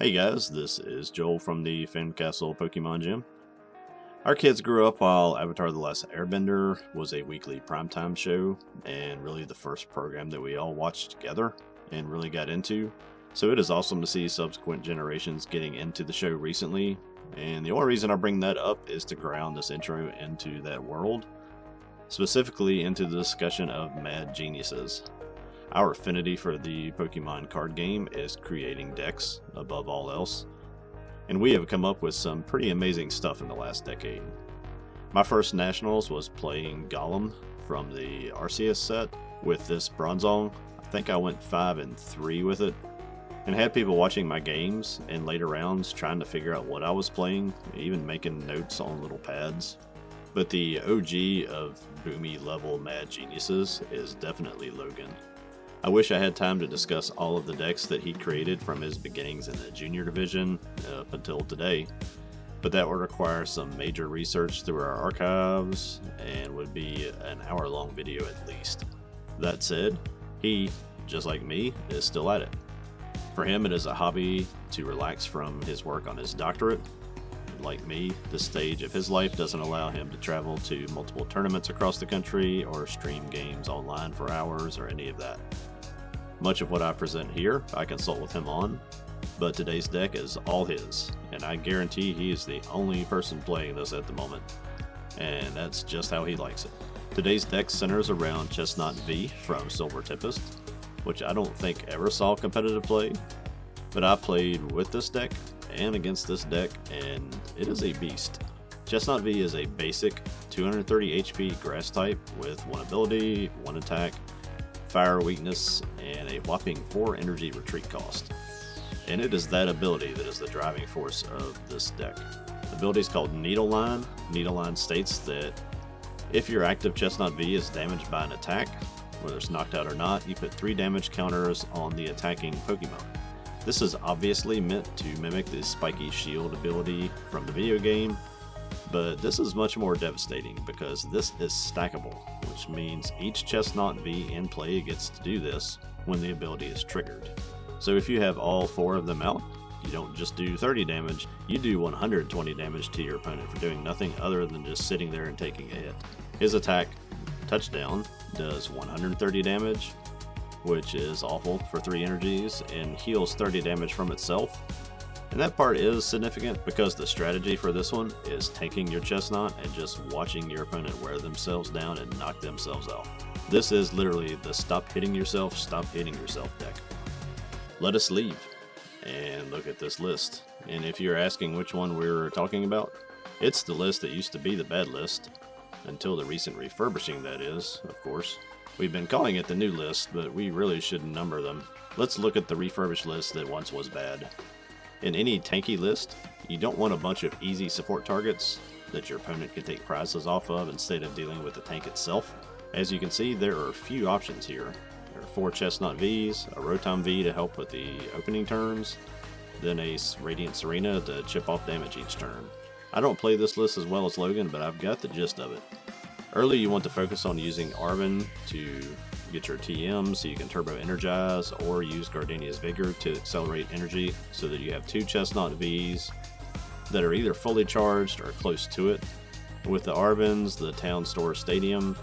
Hey guys, this is Joel from the Fincastle Pokemon Gym. Our kids grew up while Avatar The Last Airbender was a weekly primetime show, and really the first program that we all watched together and really got into. So it is awesome to see subsequent generations getting into the show recently, and the only reason I bring that up is to ground this intro into that world, specifically into the discussion of mad geniuses. Our affinity for the Pokemon card game is creating decks above all else, and we have come up with some pretty amazing stuff in the last decade. My first Nationals was playing Golem from the Arceus set with this Bronzong. I think I went 5-3 with it, and had people watching my games in later rounds trying to figure out what I was playing, even making notes on little pads. But the OG of boomy level mad geniuses is definitely Logan. I wish I had time to discuss all of the decks that he created from his beginnings in the junior division up until today, but that would require some major research through our archives and would be an hour-long video at least. That said, he, just like me, is still at it. For him, it is a hobby to relax from his work on his doctorate. Like me, this stage of his life doesn't allow him to travel to multiple tournaments across the country or stream games online for hours or any of that. Much of what I present here, I consult with him on, but today's deck is all his, and I guarantee he is the only person playing this at the moment, and that's just how he likes it. Today's deck centers around Chesnaught V from Silver Tempest, which I don't think ever saw competitive play, but I played with this deck and against this deck, and it is a beast. Chesnaught V is a basic 230 HP grass type with 1 ability, 1 attack, fire weakness, and a whopping 4 energy retreat cost. And it is that ability that is the driving force of this deck. The ability is called Needle Line. Needle Line states that if your active Chesnaught V is damaged by an attack, whether it's knocked out or not, you put 3 damage counters on the attacking Pokemon. This is obviously meant to mimic the spiky shield ability from the video game, but this is much more devastating because this is stackable, which means each Chesnaught V in play gets to do this when the ability is triggered. So if you have all 4 of them out, you don't just do 30 damage, you do 120 damage to your opponent for doing nothing other than just sitting there and taking a hit. His attack, Touchdown, does 130 damage, which is awful for 3 energies, and heals 30 damage from itself. And that part is significant because the strategy for this one is tanking your Chesnaught and just watching your opponent wear themselves down and knock themselves out. This is literally the stop hitting yourself deck. Let us leave and look at this list. And if you're asking which one we're talking about, it's the list that used to be the bad list, until the recent refurbishing, that is, of course. We've been calling it the new list, but we really shouldn't number them. Let's look at the refurbished list that once was bad. In any tanky list, you don't want a bunch of easy support targets that your opponent can take prizes off of instead of dealing with the tank itself. As you can see, there are a few options here. There are 4 Chesnaught Vs, a Rotom V to help with the opening turns, then a Radiant Serena to chip off damage each turn. I don't play this list as well as Logan, but I've got the gist of it. Early, you want to focus on using Arven to get your TM so you can turbo energize, or use Gardenia's Vigor to accelerate energy so that you have 2 Chesnaught Vs that are either fully charged or close to it. With the Arvens, the Town Store Stadium,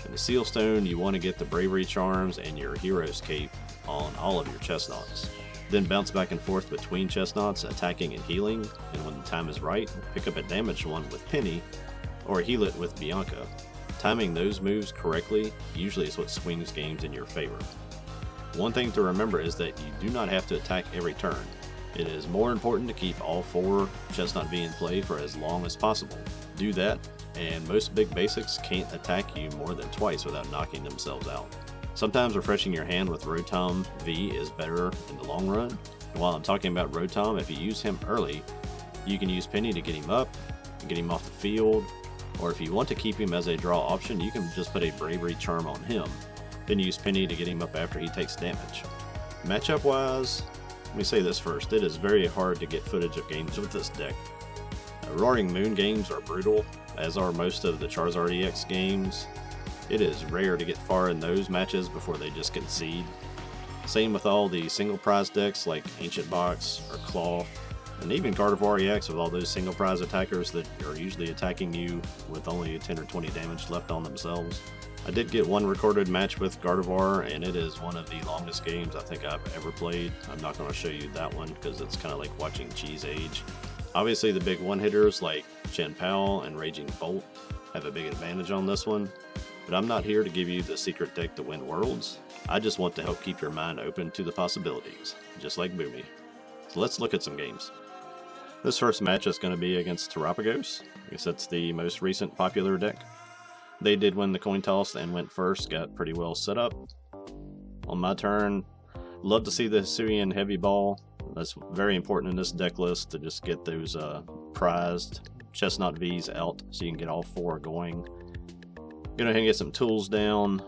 and the Seal Stone, you want to get the Bravery Charms and your Hero's Cape on all of your Chesnaughts. Then bounce back and forth between Chesnaughts, attacking and healing, and when the time is right, pick up a damaged one with Penny, or heal it with Bianca. Timing those moves correctly usually is what swings games in your favor. One thing to remember is that you do not have to attack every turn. It is more important to keep all 4 Chesnaught V in play for as long as possible. Do that, and most big basics can't attack you more than twice without knocking themselves out. Sometimes refreshing your hand with Rotom V is better in the long run. And while I'm talking about Rotom, if you use him early, you can use Penny to get him up, and get him off the field, or if you want to keep him as a draw option, you can just put a Bravery Charm on him, then use Penny to get him up after he takes damage. Matchup wise, let me say this first, it is very hard to get footage of games with this deck. Roaring Moon games are brutal, as are most of the Charizard EX games. It is rare to get far in those matches before they just concede. Same with all the single prize decks like Ancient Box or Claw, and even Gardevoir EX with all those single prize attackers that are usually attacking you with only 10 or 20 damage left on themselves. I did get one recorded match with Gardevoir, and it is one of the longest games I think I've ever played. I'm not going to show you that one because it's kind of like watching cheese age. Obviously the big one-hitters like Chien-Pao and Raging Bolt have a big advantage on this one, but I'm not here to give you the secret deck to win worlds. I just want to help keep your mind open to the possibilities, just like Boomy. So let's look at some games. This first match is going to be against Terapagos. I guess that's the most recent popular deck. They did win the coin toss and went first, got pretty well set up. On my turn, love to see the Hisuian Heavy Ball. That's very important in this deck list to just get those prized Chesnaught V's out so you can get all 4 going. Go ahead and get some tools down.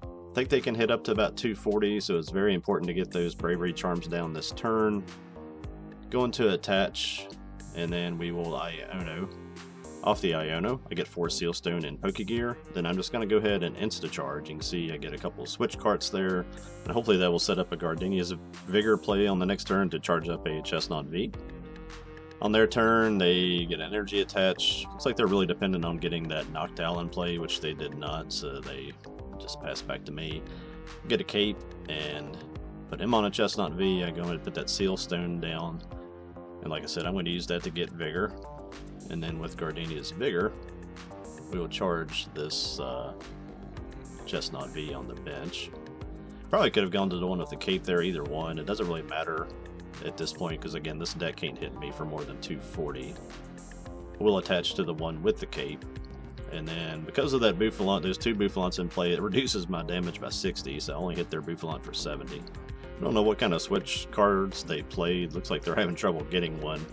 I think they can hit up to about 240, so it's very important to get those Bravery Charms down this turn. Going to attach, and then we will Iono. Off the Iono, I get 4 Sealstone and Pokegear. Then I'm just going to go ahead and Insta-Charge. You can see I get a couple of switch carts there, and hopefully that will set up a Gardenia's Vigor play on the next turn to charge up a Chesnaught V. On their turn, they get Energy Attach. Looks like they're really dependent on getting that Noctowl in play, which they did not, so they just pass back to me. Get a Cape and put him on a Chesnaught V. I go ahead and put that Sealstone down, and like I said, I'm going to use that to get Vigor. And then with Gardenia's Vigor, we will charge this Chesnaught V on the bench. Probably could have gone to the one with the Cape there, either one. It doesn't really matter at this point because again, this deck can't hit me for more than 240. We'll attach to the one with the Cape. And then because of that Bouffalant, those 2 Bouffalants in play, it reduces my damage by 60, so I only hit their Bouffalant for 70. I don't know what kind of switch cards they played. Looks like they're having trouble getting one.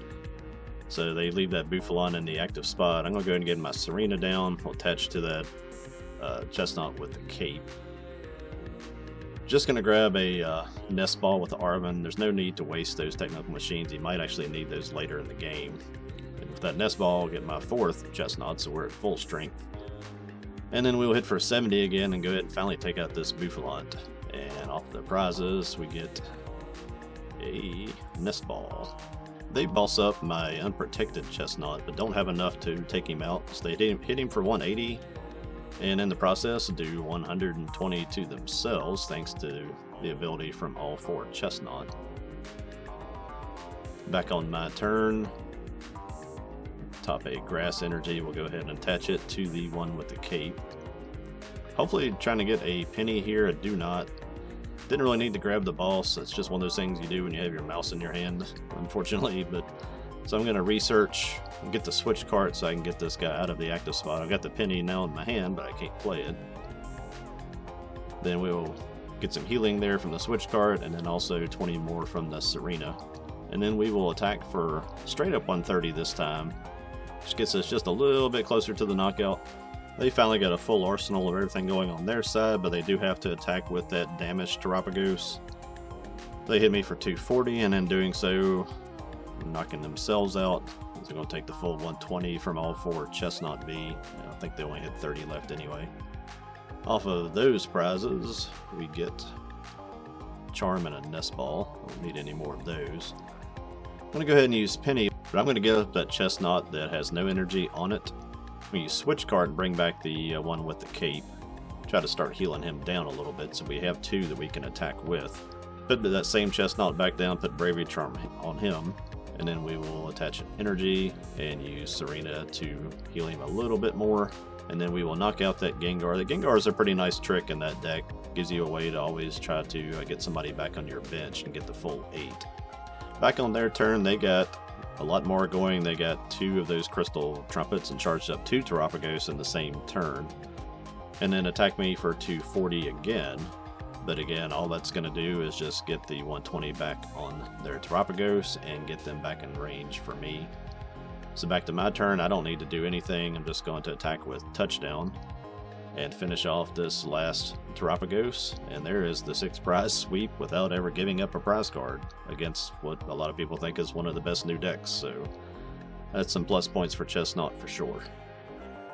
So they leave that Bouffalant in the active spot. I'm going to go ahead and get my Serena down. I'll attach to that Chesnaught with the Cape. Just going to grab a Nest Ball with the Arvin. There's no need to waste those technical machines. You might actually need those later in the game. And with that Nest Ball, I'll get my 4th Chesnaught, so we're at full strength. And then we'll hit for 70 again and go ahead and finally take out this Bouffalant. And off the prizes, we get a Nest Ball. They boss up my unprotected Chesnaught, but don't have enough to take him out. So they hit him for 180, and in the process do 120 to themselves, thanks to the ability from all 4 Chesnaught. Back on my turn, top a Grass Energy. We'll go ahead and attach it to the one with the Cape. Hopefully trying to get a penny here. I do not. Didn't really need to grab the boss. It's just one of those things you do when you have your mouse in your hand, unfortunately. But so I'm going to research and get the switch cart so I can get this guy out of the active spot. I've got the penny now in my hand, but I can't play it. Then we'll get some healing there from the switch cart, and then also 20 more from the Serena. And then we will attack for straight up 130 this time, which gets us just a little bit closer to the knockout. They finally got a full arsenal of everything going on their side, but they do have to attack with that damaged Terapagos. They hit me for 240, and in doing so, knocking themselves out. They're going to take the full 120 from all 4 Chesnaught V. I think they only had 30 left anyway. Off of those prizes, we get Charm and a Nest Ball. I don't need any more of those. I'm going to go ahead and use Penny, but I'm going to get up that Chesnaught that has no energy on it. We use Switch Card and bring back the one with the Cape. Try to start healing him down a little bit so we have 2 that we can attack with. Put that same Chesnaught back down, put Bravery Charm on him, and then we will attach an Energy and use Serena to heal him a little bit more. And then we will knock out that Gengar. The Gengar is a pretty nice trick in that deck. Gives you a way to always try to get somebody back on your bench and get the full 8. Back on their turn, they got a lot more going. They got 2 of those Crystal Trumpets and charged up 2 Terapagos in the same turn. And then attack me for 240 again. But again, all that's going to do is just get the 120 back on their Terapagos and get them back in range for me. So back to my turn, I don't need to do anything. I'm just going to attack with Touchdown and finish off this last Terapagos. And there is the 6 prize sweep without ever giving up a prize card against what a lot of people think is one of the best new decks. So that's some plus points for Chesnaught for sure.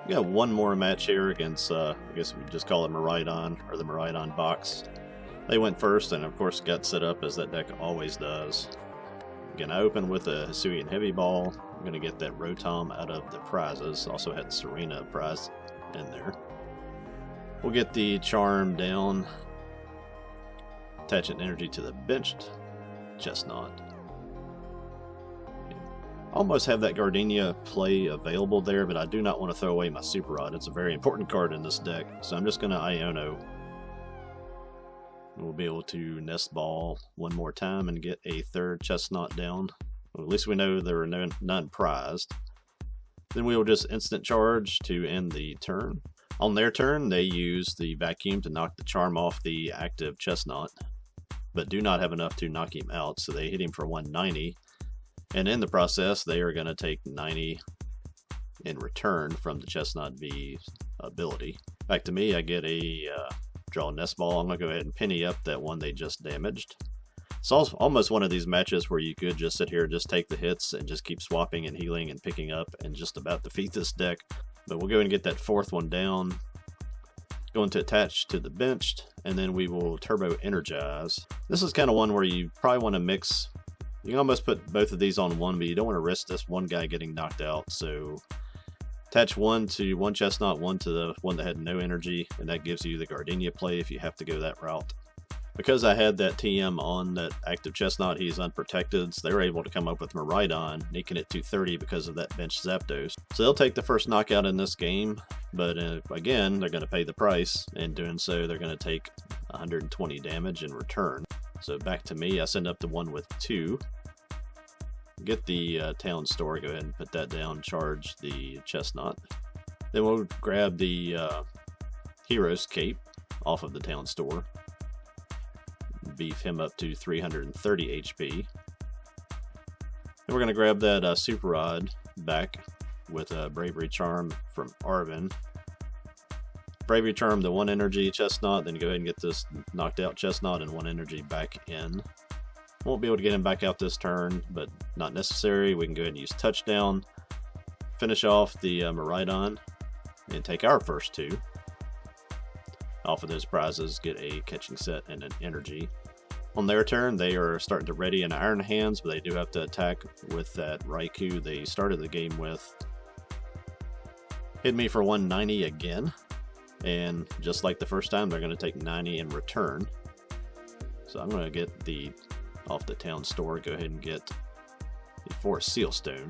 We got one more match here against, I guess we just call it Miraidon, or the Miraidon box. They went first, and of course got set up as that deck always does. Again, I open with a Hisuian Heavy Ball. I'm going to get that Rotom out of the prizes. Also had Serena prize in there. We'll get the Charm down. Attach an energy to the benched Chesnaught. Almost have that Gardenia play available there, but I do not want to throw away my Super Rod. It's a very important card in this deck, so I'm just going to Iono. We'll be able to Nest Ball one more time and get a third Chesnaught down. Well, at least we know there are none prized. Then we will just Instant Charge to end the turn. On their turn, they use the Vacuum to knock the Charm off the active Chesnaught, but do not have enough to knock him out, so they hit him for 190. And in the process, they are going to take 90 in return from the Chesnaught V's ability. Back to me, I get a draw Nest Ball. I'm going to go ahead and penny up that one they just damaged. It's also almost one of these matches where you could just sit here and just take the hits and just keep swapping and healing and picking up and just about defeat this deck. But we'll go ahead and get that fourth one down. Going to attach to the benched, and then we will Turbo Energize. This is kind of one where you probably want to mix. You can almost put both of these on one, but you don't want to risk this one guy getting knocked out. So attach one to one Chesnaught, one to the one that had no energy, and that gives you the Gardenia play if you have to go that route. Because I had that TM on that active Chesnaught, he's unprotected, so they were able to come up with Miraidon, making it 230 because of that bench Zapdos. So they'll take the first knockout in this game, but again, they're going to pay the price. In doing so, they're going to take 120 damage in return. So back to me, I send up the one with 2. Get the town store, go ahead and put that down, charge the Chesnaught. Then we'll grab the Hero's Cape off of the town store. Beef him up to 330 HP. Then we're going to grab that Super Rod back with a Bravery Charm from Arvin. Bravery Charm the 1 energy Chesnaught, then go ahead and get this knocked out Chesnaught and 1 energy back in. Won't be able to get him back out this turn, but not necessary. We can go ahead and use Touchdown, finish off the Miraidon, and take our first 2. Off of those prizes, get a catching set and an energy. On their turn, they are starting to ready an Iron Hands, but they do have to attack with that Raikou they started the game with. Hit me for 190 again, and just like the first time, they're going to take 90 in return. So I'm going to get the off the town store, go ahead and get the Forest Seal Stone.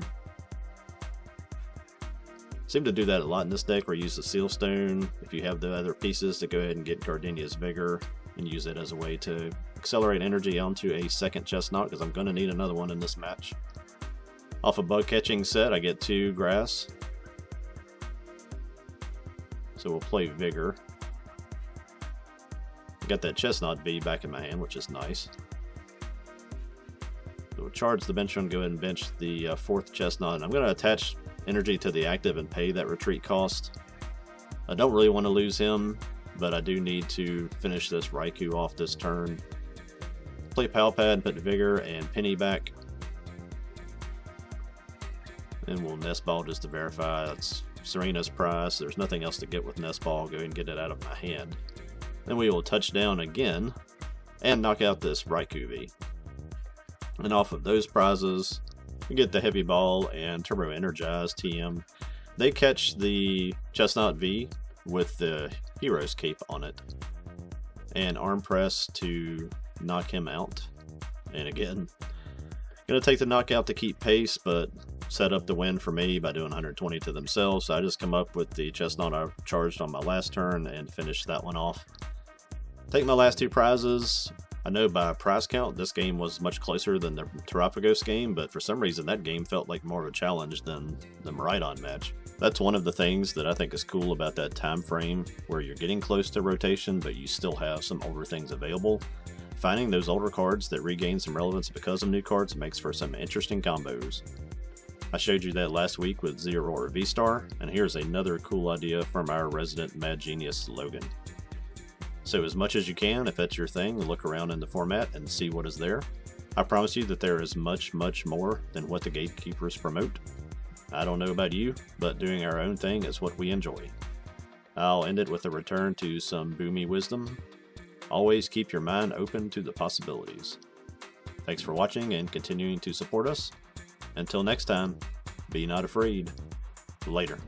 Seem to do that a lot in this deck, where you use the Seal Stone. If you have the other pieces, to go ahead and get Gardenia's Vigor and use it as a way to accelerate energy onto a second Chesnaught, because I'm going to need another one in this match. Off a Bug Catching set, I get 2 Grass. So we'll play Vigor. Got that Chesnaught V back in my hand, which is nice. So we'll charge the bench one, go ahead and bench the 4th Chesnaught. And I'm going to attach energy to the active and pay that retreat cost. I don't really want to lose him, but I do need to finish this Raikou off this turn. Play Pal Pad, put the Vigor and Penny back. And we'll Nest Ball just to verify. That's Serena's prize. There's nothing else to get with Nest Ball. Go ahead and get it out of my hand. Then we will touch down again and knock out this Raikou V. And off of those prizes, we get the Heavy Ball and Turbo Energize TM. They catch the Chesnaught V with the Hero's Cape on it. And Arm Press to knock him out. And again, going to take the knockout to keep pace, but set up the win for me by doing 120 to themselves. So I just come up with the Chesnaught I charged on my last turn and finish that one off. Take my last 2 prizes. I know by prize count this game was much closer than the Terapagos game, but for some reason that game felt like more of a challenge than the Miraidon match. That's one of the things that I think is cool about that time frame, where you're getting close to rotation but you still have some older things available. Finding those older cards that regain some relevance because of new cards makes for some interesting combos. I showed you that last week with Zeraora V-Star, and here's another cool idea from our resident mad genius Logan. So as much as you can, if that's your thing, look around in the format and see what is there. I promise you that there is much, much more than what the gatekeepers promote. I don't know about you, but doing our own thing is what we enjoy. I'll end it with a return to some Boomy Wisdom. Always keep your mind open to the possibilities. Thanks for watching and continuing to support us. Until next time, be not afraid. Later.